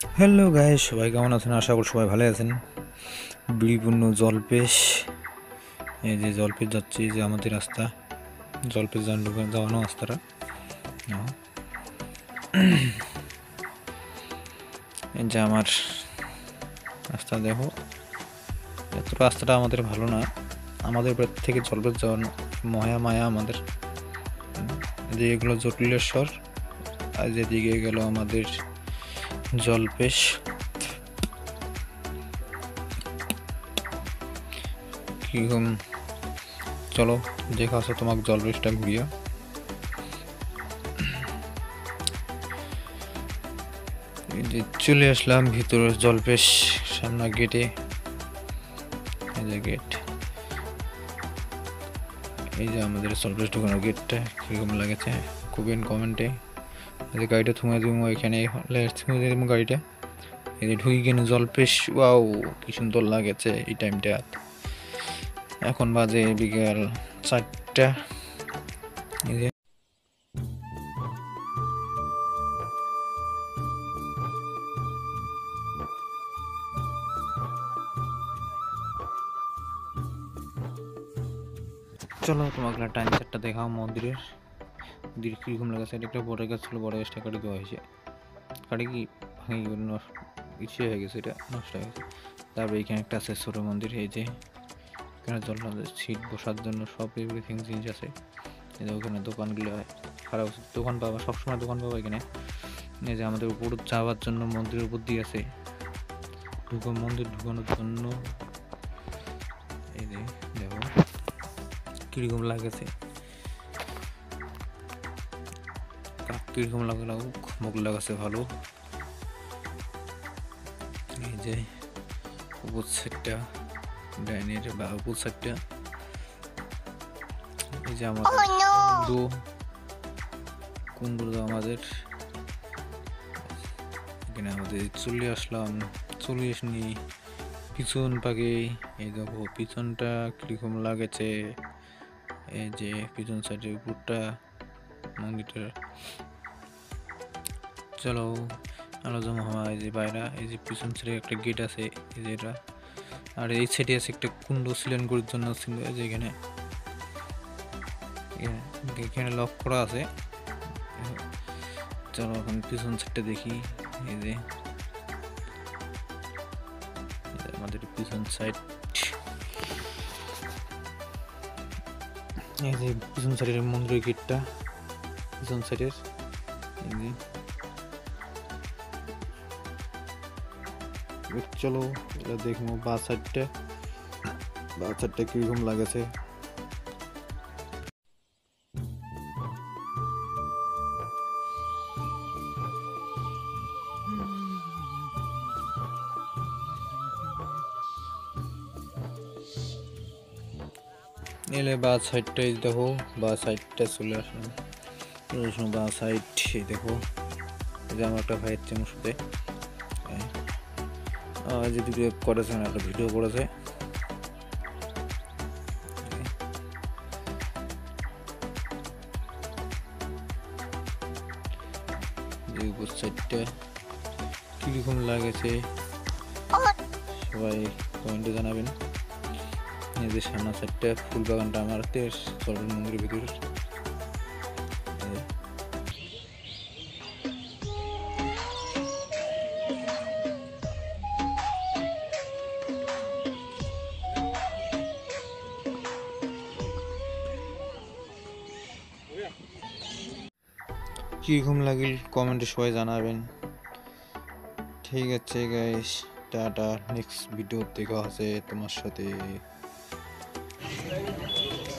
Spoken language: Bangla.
হ্যালো গাইস, সবাই কেমন আছেন? আশা করি সবাই ভালো আছেন। বিড়িপূর্ণ জলপেশ, এই যে জলপেশ যাচ্ছে, এই যে আমাদের রাস্তা, জলপেশ যাওয়ানো রাস্তাটা। এই যে আমার রাস্তা দেখো, এত রাস্তাটা আমাদের ভালো না, আমাদের বাড়ি থেকে জলপেশ যাওয়ানো মায়া আমাদের। যে এগুলো জটিলেশ্বর, আর যেদিকে গেল আমাদের জলপেশ। কিরকম, চলো দেখা আছে তোমাকে জলপেশটা ঘুরিয়া। চলে আসলাম ভিতরে জলপেশ সামনে গেটে, এই যে গেট, এই যে আমাদের জলপেশ ঢুকানোর গেটটা। কীরকম লাগেছে কমেন কমেন্টে। এই যে গাড়িটা থুমে দিব এখানে, থুমে দিব গাড়িটা, এই যে ঢুকি কিনে জলপেশ। ওয়াও, কি সুন্দর লাগেছে এই টাইমটা। এখন বাজে বিকেল 4টা। এই যে চলো তোমাকে টাইম সেটটা দেখাও মন্দিরের। মন্দির কীরকম লাগেছে। এটা একটা বড় গাছ ছিল, বড় গাছটা কাটি দেওয়া হয়েছে। কাটি কি ভাঙি ইচ্ছে হয়ে গেছে, এটা নষ্ট হয়ে গেছে। তারপরে এখানে একটা আছে ছোট মন্দির, এই যে এখানে জল সিট বসার জন্য সব এভরিথিং জিনিস আছে। এই যে ওখানে দোকানগুলো খারাপ, দোকান পাবা সবসময়, দোকান পাবা এখানে। এই যে আমাদের উপর যাওয়ার জন্য মন্দিরের উপর দিয়ে আছে, মন্দির ঢুকানোর জন্য। এই যে দেখো কিরকম লাগেছে, কিরকম লাগুক মুখ লাগাছে ভালো। এই যে উপর সাইডটা, ডাইনের বা উপর সাইডটা, এই যে আমাদের কুণ্ডু আমাদের এখানে। আমাদের চলে আসলাম, চলে আসনি পিছন পাকে। এই দেখো পিছনটা কিরকম লাগেছে, এই যে পিছন সাইডের উপরটা মন্দিরটা। চলো আলোচনা হওয়া। এই যে বাইরা, এই যে পিছন সাইডে একটা গেট আছে, এই যে এটা। আর এই সাইডে আছে একটা কুণ্ড সিলেন করার জন্য ছিল, এই যে এখানে এখানে লক করা আছে। চলো এখন পিছন সাইডটা দেখি। এই যে আমাদের পিছন সাইড, এই যে পিছন সাইডের মন্দিরের গেটটা, পিছন সাইডের। এই যে চলো এটা দেখবো বা সাইডটা, বা সাইডটা কিরকম লাগেছে। এলে বা সাইডটাই দেখো, বা সাইডটা চলে আসলাম, বা সাইড। দেখো এই যে আমার একটা ভাইয়ের চেমোর সাথে যে ভিডিও করেছে, একটা ভিডিও করেছে। যে উপর সাইডটা কীরকম লাগেছে সবাই কমেন্টে জানাবেন। এই যে সামনের সাইডটা ফুল বাগানটা আমার চলবেন মন্দিরের ভিতরে। কীরকম লাগিল কমেন্টে সবাই জানাবেন। ঠিক আছে গাইস, টাটা, নেক্সট ভিডিও দেখা আছে তোমার সাথে।